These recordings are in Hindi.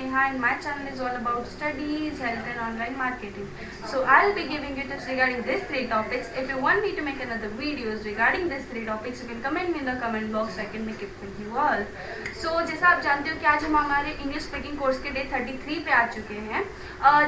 Neha and my channel is all about studies, health and online marketing. So I'll be giving you tips regarding these three topics. If you want me to make another videos regarding these three topics, you can comment me in the comment box. I can make it for you all. So जैसा आप जानते हो कि आज हम हमारे इंग्लिश स्पीकिंग कोर्स के डे 33 पे आ चुके हैं।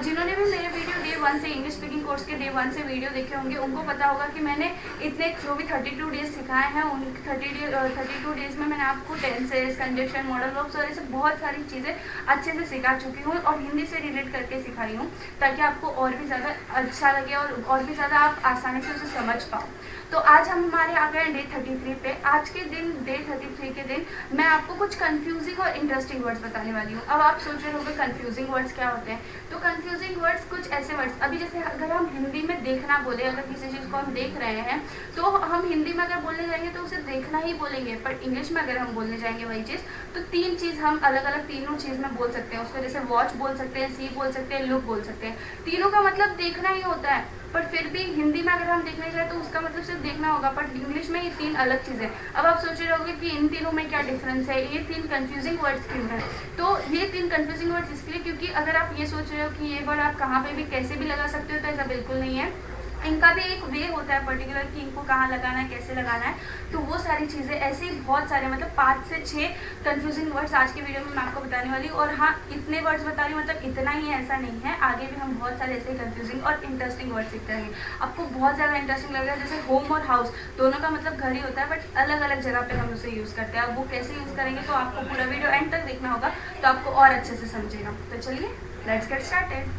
जिन्होंने भी मेरे वीडियो डे 1 से इंग्लिश स्पीकिंग कोर्स के डे 1 से वीडियो देखे होंगे उनको पता होगा कि मैंने इतने जो भी 32 डेज सिखाए हैं उन 32 डेज में मैंने आपको टेंसेस, कंजक्शन, मॉडल वर्ब्स और ऐसे बहुत सारी चीज़ें अच्छे से सिखा चुकी हूँ और हिंदी से रिलेट करके सिखाई हूँ ताकि आपको और भी ज़्यादा अच्छा लगे और भी ज़्यादा आप आसानी से उसे समझ पाओ। तो आज हम हमारे आ गए डे 33 पे। आज के दिन डे 33 के दिन मैं आपको कुछ कंफ्यूजिंग और इंटरेस्टिंग वर्ड्स बताने वाली हूँ। अब आप सोच रहे होंगे कंफ्यूजिंग वर्ड्स क्या होते हैं। तो कंफ्यूजिंग वर्ड्स कुछ ऐसे वर्ड्स, अभी जैसे अगर हम हिंदी में देखना बोले, अगर किसी चीज़ को हम देख रहे हैं तो हम हिंदी में अगर बोलने जाएंगे तो उसे देखना ही बोलेंगे, पर इंग्लिश में अगर हम बोलने जाएंगे वही चीज़ तो तीन चीज़ हम अलग अलग तीनों चीज़ में बोल सकते हैं उसको। जैसे वॉच बोल सकते हैं, सी बोल सकते हैं, लुक बोल सकते हैं। तीनों का मतलब देखना ही होता है, पर फिर भी हिंदी में अगर हम देखने जाए तो उसका मतलब सिर्फ देखना होगा, पर इंग्लिश में ये तीन अलग चीज़ें। अब आप सोच रहे होंगे कि इन तीनों में क्या डिफरेंस है, ये तीन कंफ्यूजिंग वर्ड्स क्यों हैं। तो ये तीन कंफ्यूजिंग वर्ड्स इसलिए क्योंकि अगर आप ये सोच रहे हो कि ये वर्ड आप कहाँ पे भी कैसे भी लगा सकते हो तो ऐसा बिल्कुल नहीं है। इनका भी एक वे होता है पर्टिकुलर कि इनको कहाँ लगाना है, कैसे लगाना है। तो वो सारी चीज़ें ऐसे ही बहुत सारे मतलब 5 से 6 कंफ्यूजिंग वर्ड्स आज की वीडियो में मैं आपको बताने वाली हूँ। और हाँ, इतने वर्ड्स बता रही हूँ मतलब इतना ही है ऐसा नहीं है, आगे भी हम बहुत सारे ऐसे कंफ्यूजिंग और इंटरेस्टिंग वर्ड सीखते रहेंगे। आपको बहुत ज़्यादा इंटरेस्टिंग लगेगा। जैसे होम और हाउस दोनों का मतलब घर ही होता है, बट अलग अलग जगह पर हम उसे यूज़ करते हैं। अब वो कैसे यूज़ करेंगे तो आपको पूरा वीडियो एंड तक देखना होगा तो आपको और अच्छे से समझेगा। तो चलिए लेट्स गेट स्टार्टेड।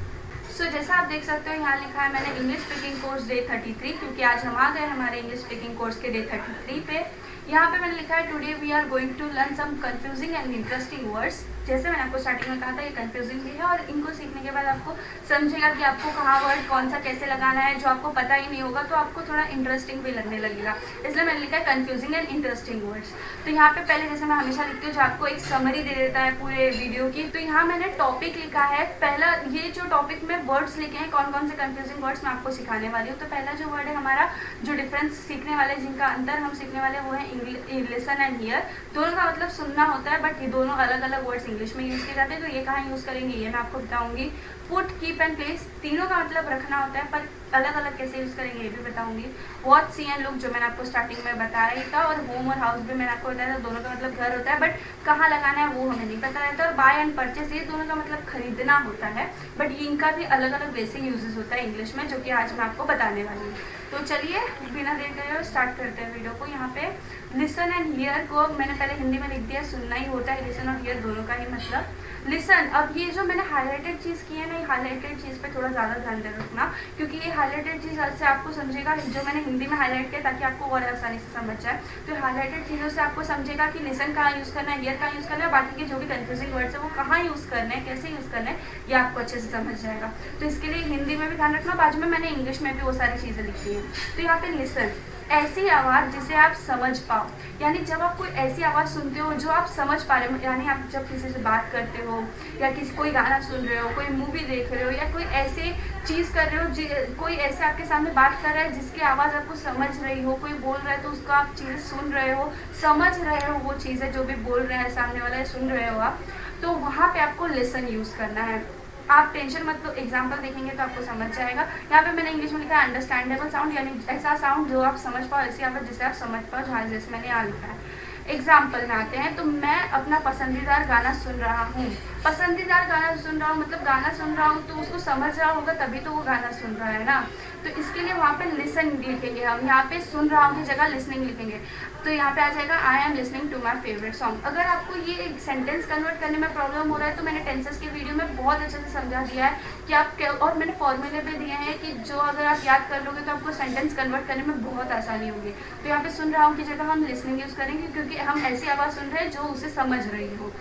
सो जैसा आप देख सकते हो यहाँ लिखा है मैंने इंग्लिश स्पीकिंग कोर्स डे 33, क्योंकि आज हम आ गए हमारे इंग्लिश स्पीकिंग कोर्स के डे 33 पे। यहाँ पे मैंने लिखा है today we are going to learn some confusing and interesting words. जैसे मैंने आपको स्टार्टिंग में कहा था ये कंफ्यूजिंग भी है और इनको सीखने के बाद आपको समझेगा कि आपको कहाँ वर्ड कौन सा कैसे लगाना है। जो आपको पता ही नहीं होगा तो आपको थोड़ा इंटरेस्टिंग भी लगने लगेगा, इसलिए मैंने लिखा है कंफ्यूजिंग एंड इंटरेस्टिंग वर्ड्स। तो यहाँ पे पहले जैसे मैं हमेशा लिखती हूँ जो आपको एक समरी दे देता है पूरे वीडियो की, तो यहाँ मैंने टॉपिक लिखा है। पहला ये जो टॉपिक में वर्ड्स लिखे हैं कौन कौन से कंफ्यूजिंग वर्ड्स मैं आपको सिखाने वाली हूँ। तो पहला जो वर्ड है हमारा जो डिफरेंस सीखने वाले, जिनका अंतर हम सीखने वाले वो है लिसन एंड हियर। दोनों का मतलब सुनना होता है, बट ये दोनों अलग अलग वर्ड्स इंग्लिश में यूज किए जाते हैं। तो ये कहाँ यूज करेंगे ये मैं आपको बताऊंगी। पुट, कीप एंड प्लेस तीनों का मतलब रखना होता है, पर अलग अलग कैसे यूज करेंगे ये भी बताऊंगी। वॉच, सी एंड लुक जो मैंने आपको स्टार्टिंग में बताया ही था, और होम और हाउस भी मैंने आपको बताया था। दोनों का मतलब घर होता है, बट कहाँ लगाना है वो हमें नहीं पता रहता। और बाय एंड परचेस ये दोनों का मतलब खरीदना होता है, बट इनका भी अलग अलग बेसिक यूजेस होता है इंग्लिश में, जो कि आज मैं आपको बताने वाली हूँ। तो चलिए बिना देर करे स्टार्ट करते हैं वीडियो को। यहाँ पे लिसन एंड हियर को मैंने पहले हिंदी में लिख दिया, सुनना ही होता है। लिसन और हियर दोनों का ही मतलब लिसन। अब ये जो मैंने हाईलाइटेड चीज़ की है ना, ये हाईलाइटेड चीज़ पे थोड़ा ज़्यादा ध्यान दे रखना, क्योंकि ये हाईलाइटेड चीज़ से आपको समझेगा जो मैंने हिंदी में हाईलाइट किया ताकि आपको और आसानी से समझ जाए। तो हाईलाइटेड चीज़ों से आपको समझेगा कि लिसन कहाँ यूज़ करना है, हियर कहाँ यूज़ करना है, बाकी के जो भी कंफ्यूजिंग वर्ड्स है वो कहाँ यूज़ करना है, कैसे यूज़ करना है, ये आपको अच्छे से समझ जाएगा। तो इसके लिए हिंदी में भी ध्यान रखना, बाद में मैंने इंग्लिश में भी वो सारी चीज़ें लिखी हैं। तो यहाँ पे लिसन, ऐसी आवाज़ जिसे आप समझ पाओ, यानी जब आप कोई ऐसी आवाज़ सुनते हो जो आप समझ पा रहे हो, यानी आप जब किसी से बात करते हो या कोई गाना सुन रहे हो, कोई मूवी देख रहे हो या कोई ऐसे चीज़ कर रहे हो, कोई ऐसे आपके सामने बात कर रहा है जिसकी आवाज़ आपको समझ रही हो, कोई बोल रहा है तो उसको आप चीज़ सुन रहे हो, समझ रहे हो वो चीज़ें जो भी बोल रहे हैं सामने वाला है, सुन रहे हो आप, तो वहाँ पे आपको लिसन यूज़ करना है। आप टेंशन मत लो, एग्जाम्पल देखेंगे तो आपको समझ जाएगा। यहाँ पे मैंने इंग्लिश में लिखा है अंडरस्टैंडेबल साउंड, यानी ऐसा साउंड जो आप समझ पाओ, ऐसी आवाज़ जिसे आप समझ पाओ, जहाँ जैसे मैंने यहाँ लिखा है। एग्जाम्पल में आते हैं, तो मैं अपना पसंदीदार गाना सुन रहा हूँ। पसंदीदार गाना सुन रहा हूँ मतलब गाना सुन रहा हूँ तो उसको समझ रहा होगा तभी तो वो गाना सुन रहा है ना। तो इसके लिए वहाँ पे लिसन लिखेंगे हम, यहाँ पे सुन रहा हूँ की जगह लिसनिंग लिखेंगे। तो यहाँ पे आ जाएगा I am listening to my favourite song. अगर आपको ये एक सेंटेंस कन्वर्ट करने में प्रॉब्लम हो रहा है तो मैंने टेंसेस के वीडियो में बहुत अच्छे से समझा दिया है कि आप और मैंने फॉर्मूले भी दिए हैं कि जो अगर आप याद कर लोगे तो आपको सेंटेंस कन्वर्ट करने में बहुत आसानी होगी। तो यहाँ पे सुन रहा हूँ की जगह हम लिसनिंग यूज़ करेंगे, क्योंकि हम ऐसी आवाज़ सुन रहे हैं जो उसे समझ रही हो।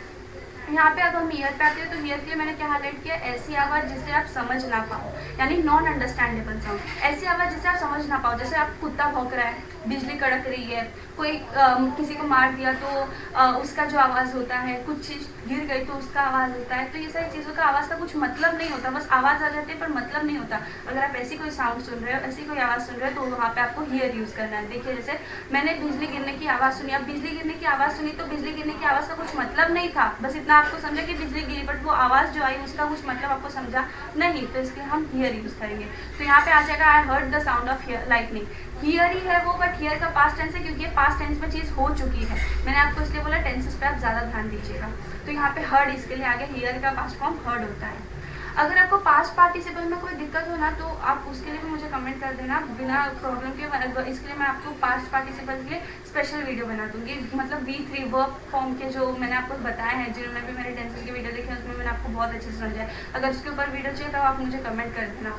यहाँ पे अब हम हियर पे आते हैं, तो हियर के लिए मैंने क्या हाईलाइट किया, ऐसी आवाज़ जिसे आप समझ ना पाओ, यानी नॉन अंडरस्टैंडेबल साउंड। ऐसी आवाज़ जिसे आप समझ ना पाओ, जैसे आप कुत्ता भौंक रहा है, बिजली कड़क रही है, कोई किसी को मार दिया तो उसका जो आवाज़ होता है, कुछ चीज़ गिर गई तो उसका आवाज़ होता है। तो ये सारी चीज़ों का आवाज़ का कुछ मतलब नहीं होता, बस आवाज़ आ जाती है पर मतलब नहीं होता। अगर आप ऐसी कोई साउंड सुन रहे हो, ऐसी कोई आवाज़ सुन रहे हो, तो वहाँ पे आपको हियर यूज़ करना है। देखिए जैसे मैंने बिजली गिरने की आवाज़ सुनी, अब बिजली गिरने की आवाज़ सुनी तो बिजली गिरने की आवाज़ का कुछ मतलब नहीं था, बस इतना ना आपको समझा कि बिजली गिरी, बट वो आवाज़ जो आई उसका कुछ मतलब आपको समझा नहीं, तो इसलिए हम हियर यूज़ करेंगे। तो यहाँ पे आ जाएगा I heard the sound of lightning. Here he है वो, बट हियर का पास्ट टेंस है क्योंकि ये पास्ट टेंस में चीज़ हो चुकी है। मैंने आपको इसलिए बोला टेंसेस पे आप ज़्यादा ध्यान दीजिएगा। तो यहाँ पे हर्ड इसके लिए आगे हियर का पास्ट फॉर्म हर्ड होता है। अगर आपको पास्ट पार्टिसिपल में कोई दिक्कत हो ना तो आप उसके लिए भी मुझे कमेंट कर देना बिना प्रॉब्लम के। इसके लिए मैं आपको पास्ट पार्टिसिपल के लिए स्पेशल वीडियो बना दूंगी। मतलब V3 वर्ब फॉर्म के जो मैंने आपको बताए हैं, जिन्होंने भी मेरे टेंसेस के वीडियो देखे हैं उसमें मैंने आपको बहुत अच्छे से समझाया। अगर उसके ऊपर वीडियो चाहिए तो आप मुझे कमेंट कर देना।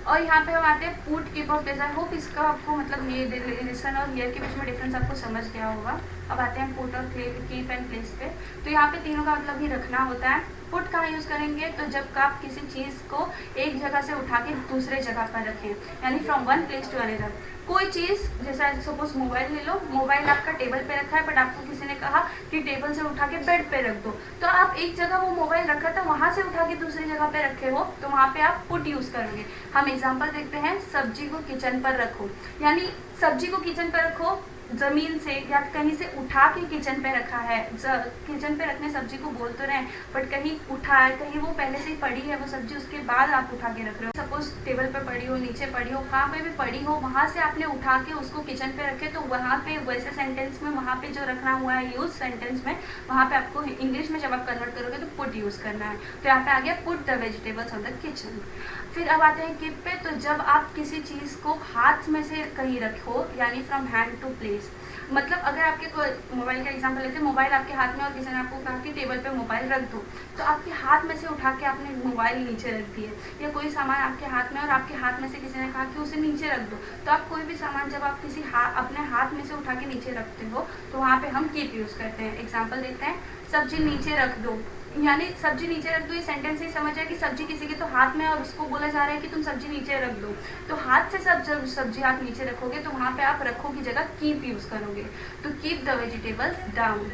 और यहाँ पे हम आते हैं पुट, कीप और प्लेस। आई होप इसका आपको मतलब ये लिसन और हियर के बीच में डिफरेंस आपको समझ गया होगा। अब आते हैं पुट और कीप एंड प्लेस पे। तो यहाँ पे तीनों का मतलब ही रखना होता है। पुट कहाँ यूज़ करेंगे, तो जब आप किसी चीज़ को एक जगह से उठा के दूसरे जगह पर रखें, यानी from one place to another. कोई चीज़ जैसा सपोज मोबाइल ले लो, मोबाइल आपका टेबल पे रखा है, बट आपको किसी ने कहा कि टेबल से उठा के बेड पे रख दो, तो आप एक जगह वो मोबाइल रखा था वहाँ से उठा के दूसरी जगह पे रखे हो, तो वहाँ पे आप पुट यूज़ करोगे। हम एग्जाम्पल देखते हैं, सब्जी को किचन पर रखो, यानी सब्जी को किचन पर रखो ज़मीन से या कहीं से उठा के किचन पे रखा है। किचन पे रखने सब्जी को बोल तो रहे हैं, बट कहीं उठा है, कहीं वो पहले से ही पड़ी है वो सब्जी, उसके बाद आप उठा के रख रहे हो। सपोज टेबल पे पड़ी हो, नीचे पड़ी हो, कहाँ पे भी पड़ी हो, वहाँ से आपने उठा के उसको किचन पे रखे, तो वहाँ पे वैसे सेंटेंस में वहाँ पे जो रखना हुआ है यूज सेंटेंस में, वहाँ पे आपको इंग्लिश में जब आप कन्वर्ट करोगे तो पुट यूज़ करना है। तो यहाँ पे आ गया put the vegetables on the kitchen. फिर अब आते हैं कीप पे। तो जब आप किसी चीज़ को हाथ में से कहीं रखो, यानी फ्रॉम हैंड टू प्लेस। मतलब अगर आपके मोबाइल का एग्जांपल लेते हैं, मोबाइल आपके हाथ में और किसी ने आपको कहा कि टेबल पे मोबाइल रख दो, तो आपके हाथ में से उठा के आपने मोबाइल नीचे रख दिए, या कोई सामान आपके हाथ में और आपके हाथ में से किसी ने कहा कि उसे नीचे रख दो। तो आप कोई भी सामान जब आप किसी अपने हाथ में से उठा के नीचे रखते हो तो वहाँ पे हम कीप यूज़ करते हैं। एग्जाम्पल देखते हैं, सब्जी नीचे रख दो, यानी सब्जी नीचे रख दो। ये सेंटेंस ही समझ है कि सब्जी किसी के तो हाथ में और उसको बोला जा रहा है कि तुम सब्जी नीचे रख दो। तो हाथ से जब सब्जी आप नीचे रखोगे तो वहाँ पे आप रखो की जगह कीप यूज़ करोगे। तो कीप द वेजिटेबल्स डाउन।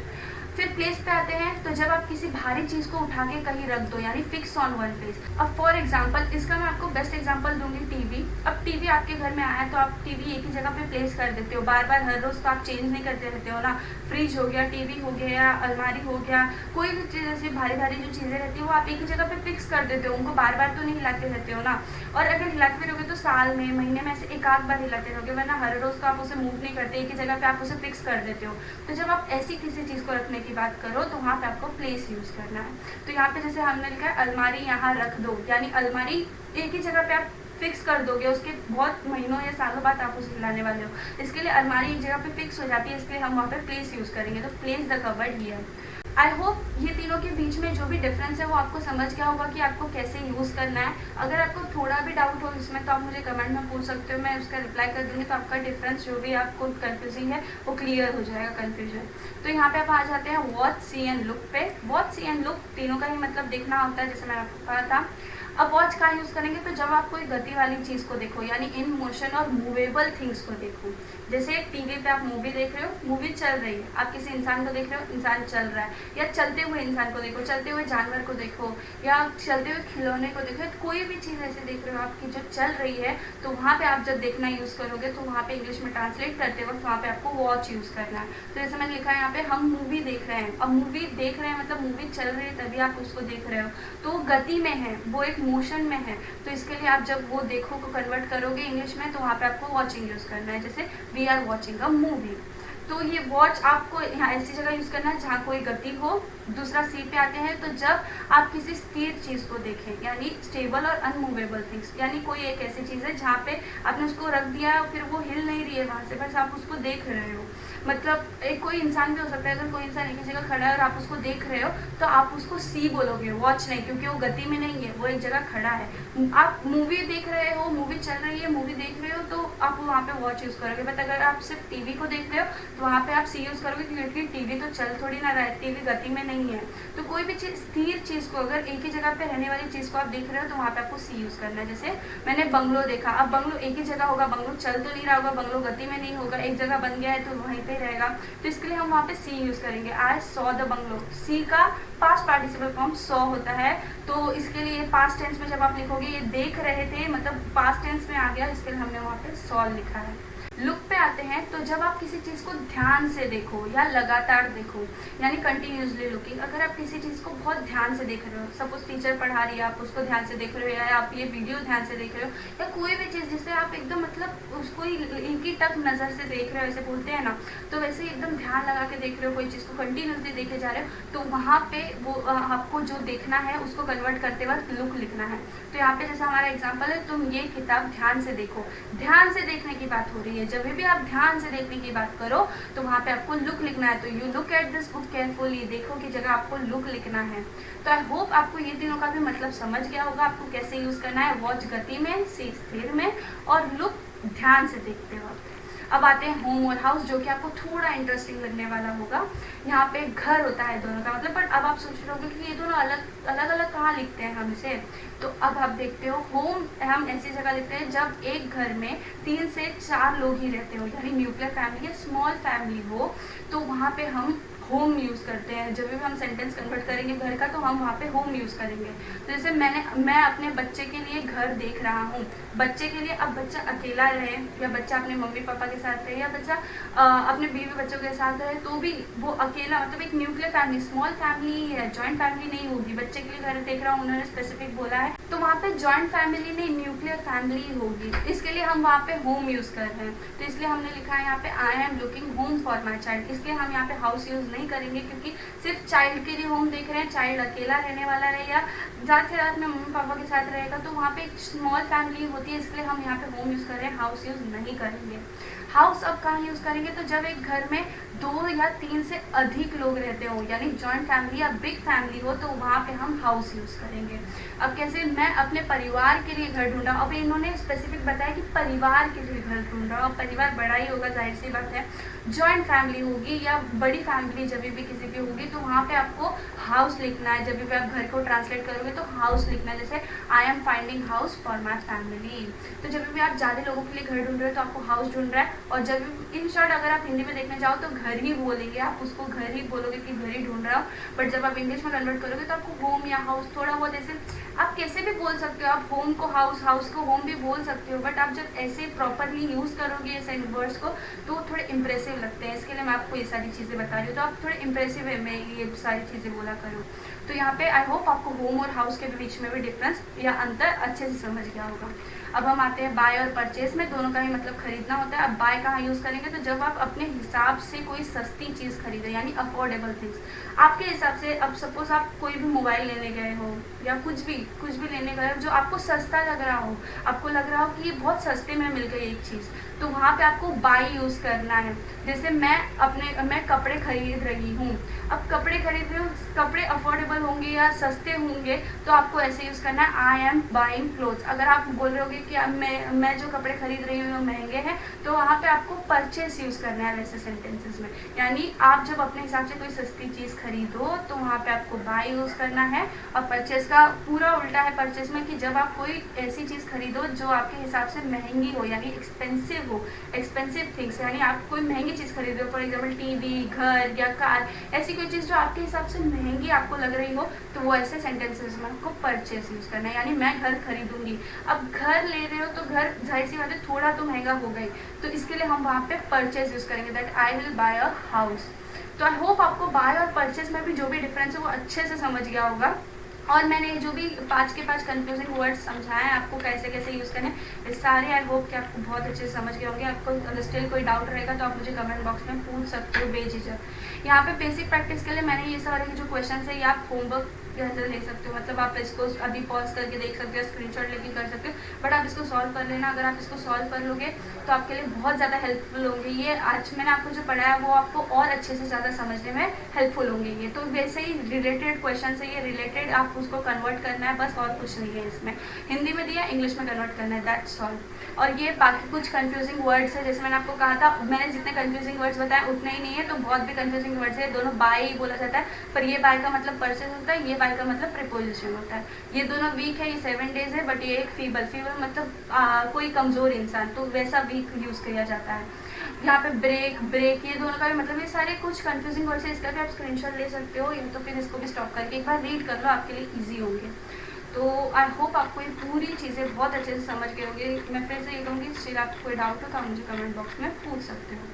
फिर प्लेस पे आते हैं, तो जब आप किसी भारी चीज़ को उठा के कहीं रख दो, यानी फिक्स ऑन वन प्लेस। अब फॉर एग्जांपल, इसका मैं आपको बेस्ट एग्जांपल दूंगी टीवी। अब टीवी आपके घर में आया तो आप टीवी एक ही जगह पे प्लेस कर देते हो, बार बार हर रोज़ तो आप चेंज नहीं करते रहते हो ना। फ्रिज हो गया, टीवी हो गया, अलमारी हो गया, कोई भी चीज़ ऐसी भारी भारी जो चीज़ें रहती है वो आप एक ही जगह पे फिक्स कर देते हो, उनको बार बार तो नहीं हिलाते रहते हो ना। और अगर हिलाते रहोगे तो साल में, महीने में ऐसे एक आध बार हिलाते रहोगे, वरना हर रोज़ तो आप उसे मूव नहीं करते, एक ही जगह पे आप उसे फिक्स कर देते हो। तो जब आप ऐसी किसी चीज़ को रखने की बात करो तो वहाँ पे आपको प्लेस यूज़ करना है। तो यहाँ पे जैसे हमने लिखा है अलमारी यहाँ रख दो, यानी अलमारी एक ही जगह पे आप फिक्स कर दोगे, उसके बहुत महीनों या सालों बाद आप उसे हिलाने वाले हो, इसके लिए अलमारी एक जगह पे फिक्स हो जाती है, इसलिए हम वहाँ पे प्लेस यूज़ करेंगे। तो place the covered here. I hope ये तीनों के बीच में जो भी डिफरेंस है वो आपको समझ गया होगा कि आपको कैसे यूज़ करना है। अगर आपको थोड़ा भी डाउट हो इसमें तो आप मुझे कमेंट में पूछ सकते हो, मैं उसका रिप्लाई कर दूँगी, तो आपका डिफरेंस जो भी आपको कंफ्यूजिंग है वो क्लियर हो जाएगा कन्फ्यूजन। तो यहाँ पे आप आ जाते हैं वॉच, सी एंड लुक पे। वॉच, सी एंड लुक तीनों का ही मतलब देखना होता है, जैसे मैंने आपको कहा था। अब वॉच कहाँ यूज़ करेंगे, तो जब आप कोई गति वाली चीज़ को देखो, यानी इन मोशन और मूवेबल थिंग्स को देखो। जैसे टीवी पे आप मूवी देख रहे हो, मूवी चल रही है, आप किसी इंसान को देख रहे हो, इंसान चल रहा है, या चलते हुए इंसान को देखो, चलते हुए जानवर को देखो, या चलते हुए खिलौने को देखो, तो कोई भी चीज़ ऐसे देख रहे हो आपकी जो चल रही है, तो वहाँ पे आप जब देखना यूज़ करोगे तो वहाँ पे इंग्लिश में ट्रांसलेट करते वक्त वहाँ पे आपको वॉच यूज़ करना है। तो जैसे मैंने लिखा है यहाँ पे, हम मूवी देख रहे हैं। अब मूवी देख रहे हैं मतलब मूवी चल रही है तभी आप उसको देख रहे हो, तो वो गति में है, वो एक मोशन में है। तो इसके लिए आप जब वो देखो को कन्वर्ट करोगे इंग्लिश में तो वहाँ पे आपको वॉचिंग यूज़ करना है, जैसे we are watching a movie. तो ये वॉच आपको यहाँ ऐसी जगह यूज़ करना है जहाँ कोई गति हो। दूसरा सी पे आते हैं, तो जब आप किसी स्थिर चीज़ को देखें, यानी स्टेबल और अनमूवेबल थिंग्स, यानी कोई एक ऐसी चीज़ है जहाँ पे आपने उसको रख दिया फिर वो हिल नहीं रही है वहाँ से, बस आप उसको देख रहे हो। मतलब एक कोई इंसान भी हो सकता है, अगर कोई इंसान एक ही जगह खड़ा है और आप उसको देख रहे हो तो आप उसको सी बोलोगे, वॉच नहीं, क्योंकि वो गति में नहीं है, वो एक जगह खड़ा है। आप मूवी देख रहे हो, मूवी चल रही है, मूवी देख रहे हो, तो आप वहाँ पे वॉच यूज़ करोगे। बट अगर आप सिर्फ टीवी को देख रहे हो तो वहाँ पे आप सी यूज़ करोगे, क्योंकि टीवी तो चल थोड़ी ना रहा है, टीवी गति में नहीं है। तो कोई भी चीज़ स्थिर चीज़ को, अगर एक ही जगह पे रहने वाली चीज़ को आप देख रहे हो तो वहाँ पे आपको सी यूज़ करना है। जैसे मैंने बंगलो देखा, अब बंगलो एक ही जगह होगा, बंगलो चल तो नहीं रहा होगा, बंगलो गति में नहीं होगा, एक जगह बन गया है तो वहीं पे रहेगा, तो इसके लिए हम वहाँ पे सी यूज़ करेंगे। आई सॉ द बंगलो, सी का पास्ट पार्टिसिपल फॉर्म सॉ होता है, तो इसके लिए पास्ट टेंस में जब आप लिखोगे ये देख रहे थे, मतलब पास्ट टेंस में आ गया, इसके लिए हमने वहाँ पे सॉ लिखा है। लुक पे आते हैं, तो जब आप किसी चीज़ को ध्यान से देखो या लगातार देखो, यानी कंटिन्यूसली लुकिंग, अगर आप किसी चीज़ को बहुत ध्यान से देख रहे हो, सपोज टीचर पढ़ा रही है, आप उसको ध्यान से देख रहे हो, या आप ये वीडियो ध्यान से देख रहे हो, या कोई भी चीज़ जिससे आप एकदम मतलब उसको एक ही टक नज़र से देख रहे हो, ऐसे बोलते हैं ना, तो वैसे ही एकदम ध्यान लगा के देख रहे हो, कोई चीज़ को कंटिन्यूसली देखे जा रहे हो, तो वहाँ पे वो आपको जो देखना है उसको कन्वर्ट करते वक्त लुक लिखना है। तो यहाँ पे जैसा हमारा एग्जाम्पल है, तुम ये किताब ध्यान से देखो, ध्यान से देखने की बात हो रही है। जब भी आप ध्यान से देखने की बात करो तो वहाँ पे आपको लुक लिखना है। तो you look at this book carefully, देखो की जगह आपको लुक लिखना है। तो आई होप आपको ये तीनों का भी मतलब समझ गया होगा, आपको कैसे यूज करना है। वॉच गति में, सी स्थिर में, और लुक ध्यान से देखते वक्त। अब आते हैं होम और हाउस, जो कि आपको थोड़ा इंटरेस्टिंग लगने वाला होगा। यहाँ पे घर होता है दोनों का मतलब, पर अब आप सोच रहे होंगे कि ये दोनों अलग अलग कहाँ लिखते हैं हमसे। तो अब आप देखते हो, होम हम ऐसी जगह लिखते हैं जब एक घर में 3 से 4 लोग ही रहते हो, यानी न्यूक्लियर फैमिली या स्मॉल फैमिली हो, तो वहाँ पे हम होम यूज़ करते हैं। जब भी हम सेंटेंस कन्वर्ट करेंगे घर का, तो हम वहाँ पे होम यूज़ करेंगे। तो जैसे मैं अपने बच्चे के लिए घर देख रहा हूँ, बच्चे के लिए, अब बच्चा अकेला रहे या बच्चा अपने मम्मी पापा के साथ रहे या बच्चा अपने बीवी बच्चों के साथ रहे, तो भी वो अकेला मतलब एक न्यूक्लियर फैमिली, स्मॉल फैमिली है, जॉइंट फैमिली नहीं होगी। बच्चे के लिए घर देख रहा हूँ, उन्होंने स्पेसिफिक बोला है, तो वहाँ पे जॉइंट फैमिली नहीं, न्यूक्लियर फैमिली होगी। इसके लिए हम वहाँ पे होम यूज़ कर रहे हैं, तो इसलिए हमने लिखा है यहाँ पे I am looking home for my child. इसलिए हम यहाँ पे हाउस यूज़ नहीं करेंगे, क्योंकि सिर्फ चाइल्ड के लिए होम देख रहे हैं। चाइल्ड अकेला रहने वाला है या ज़्यादा से ज़्यादा में मम्मी पापा के साथ रहेगा, तो वहाँ पे एक स्मॉल फैमिली होती है, इसलिए हम यहाँ पे होम यूज़ कर रहे हैं, हाउस यूज़ नहीं करेंगे। हाउस अब कहाँ यूज़ करेंगे, तो जब एक घर में 2 या 3 से अधिक लोग रहते हो, यानी जॉइंट फैमिली या बिग फैमिली हो, तो वहाँ पे हम हाउस यूज़ करेंगे। अब कैसे, मैं अपने परिवार के लिए घर ढूंढ रहा हूँ। अब इन्होंने स्पेसिफिक बताया कि परिवार के लिए घर ढूंढ रहा हूँ। परिवार बड़ा ही होगा, जाहिर सी बात है। जॉइंट फैमिली होगी या बड़ी फैमिली जब भी किसी की होगी, तो वहाँ पे आपको हाउस लिखना है। जब भी आप घर को ट्रांसलेट करोगे तो हाउस लिखना है, जैसे I am finding house for my family. तो जब भी आप ज़्यादा लोगों के लिए घर ढूंढ रहे हो तो आपको हाउस ढूंढ रहा है। और जब इन शॉर्ट अगर आप हिंदी में देखने जाओ तो घर ही बोलेंगे, आप उसको घर ही बोलोगे कि घर ही ढूंढ रहा हो। बट जब आप इंग्लिश में कन्वर्ट करोगे तो आपको होम या हाउस थोड़ा बहुत ऐसे आप कैसे भी बोल सकते हो। आप होम को हाउस, हाउस को होम भी बोल सकते हो, बट आप जब ऐसे प्रॉपरली यूज़ करोगे ऐसे वर्ड्स को तो थोड़े इंप्रेसिव लगते हैं। इसके लिए मैं आपको ये सारी चीज़ें बता रही हूँ, तो आप थोड़े इंप्रेसिव वे में ये सारी चीज़ें बोला करो। तो यहाँ पे आई होप आपको होम और हाउस के बीच में भी डिफरेंस या अंतर अच्छे से समझ गया होगा। अब हम आते हैं बाय और परचेज में, दोनों का ही मतलब खरीदना होता है। अब बाय कहाँ यूज़ करेंगे, तो जब आप अपने हिसाब से कोई सस्ती चीज़ खरीदें, यानी अफोर्डेबल थिंग्स। आपके हिसाब से, अब सपोज आप कोई भी मोबाइल लेने गए हो या कुछ भी लेने गए हो जो आपको सस्ता लग रहा हो, आपको लग रहा हो कि ये बहुत सस्ते में मिल गई एक चीज़, तो वहाँ पे आपको बाय यूज़ करना है। जैसे मैं कपड़े खरीद रही हूँ, अब कपड़े खरीद रही हूँ, कपड़े अफोर्डेबल होंगे या सस्ते होंगे, तो आपको ऐसे यूज़ करना है आई एम बाइंग क्लोथ्स। अगर आप बोल रहे होगे कि अब मैं जो कपड़े खरीद रही हूँ महंगे हैं, तो वहाँ पे आपको परचेस यूज़ करना है वैसे सेंटेंसेस में। यानी आप जब अपने हिसाब से कोई सस्ती चीज़ खरीदो तो वहाँ पे आपको बाय यूज़ करना है। और परचेस का पूरा उल्टा है परचेस में, कि जब आप कोई ऐसी चीज़ खरीदो जो आपके हिसाब से महंगी हो, यानी एक्सपेंसिव हो, एक्सपेंसिव थिंग्स, यानी आप कोई महंगी चीज़ खरीद रहे हो, फॉर एग्जाम्पल टीवी, घर या कार, ऐसी कोई चीज़ जो आपके हिसाब से महंगी आपको लग रही हो, तो वो ऐसे सेंटेंसेस में आपको परचेस यूज़ करना है। यानी मैं घर खरीदूंगी, अब घर ले रहे हो तो घर जाहिर सी बात है थोड़ा तो महंगा हो गई, तो इसके लिए हम वहाँ पे परचेस यूज़ करेंगे, that I will buy a house. तो आई होप आपको बाय और परचेस में भी जो भी डिफरेंस है वो अच्छे से समझ गया होगा। और मैंने जो भी 5 के 5 कंफ्यूजिंग वर्ड्स समझाए हैं आपको कैसे कैसे यूज़ करने, ये सारे आई होप कि आपको बहुत अच्छे से समझ गए होंगे। आपको स्टिल कोई डाउट रहेगा तो आप मुझे कमेंट बॉक्स में पूछ सकते हो बेझिझक। यहाँ पे बेसिक प्रैक्टिस के लिए मैंने ये सारे जो क्वेश्चन है ये आप होमवर्क जैसे ले सकते हो, मतलब आप इसको अभी पॉज करके देख सकते हो, स्क्रीनशॉट लेके कर सकते हो, बट आप इसको सॉल्व कर लेना। अगर आप इसको सॉल्व कर लोगे तो आपके लिए बहुत ज़्यादा हेल्पफुल होंगे। ये आज मैंने आपको जो पढ़ाया वो आपको और अच्छे से ज़्यादा समझने में हेल्पफुल होंगे। ये तो वैसे ही रिलेटेड क्वेश्चन है, ये रिलेटेड आप उसको कन्वर्ट करना है बस, और कुछ नहीं है इसमें। हिंदी में दिया, इंग्लिश में कन्वर्ट करना है, दैट्स ऑल। और ये बाकी कुछ कंफ्यूजिंग वर्ड्स है, जैसे मैंने आपको कहा था, मैंने जितने कंफ्यूजिंग वर्ड्स बताए उतने ही नहीं है, तो बहुत भी कंफ्यूजिंग वर्ड्स है। दोनों बाय ही बोला जाता है, पर ये बाय का मतलब परचेज होता है, ये बाय का मतलब प्रीपोजिशन होता है। ये दोनों वीक है, ये 7 डेज है, बट ये एक फीबल मतलब कोई कमजोर इंसान, तो वैसा वीक यूज किया जाता है। यहाँ पे ब्रेक ये दोनों का भी मतलब, ये सारे कुछ कंफ्यूजिंग वर्ड्स है, इसका भी आप स्क्रीनशॉट ले सकते हो, या तो फिर इसको भी स्टॉप करके एक बार रीड कर लो, आपके लिए ईजी होंगे। तो आई होप आपको ये पूरी चीज़ें बहुत अच्छे से समझ गए होंगे। मैं फिर से ये कहूँगी, स्टिल आपको कोई डाउट हो तो आप मुझे कमेंट बॉक्स में पूछ सकते हो।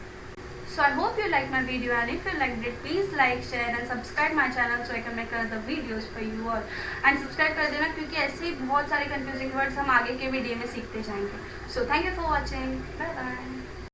So I hope you like my video, and if you liked it, please like, share and subscribe my channel so I can make other videos for you all. And subscribe कर देना, क्योंकि ऐसे ही बहुत सारे confusing words हम आगे के वीडियो में सीखते जाएंगे. So thank you for watching. Bye bye.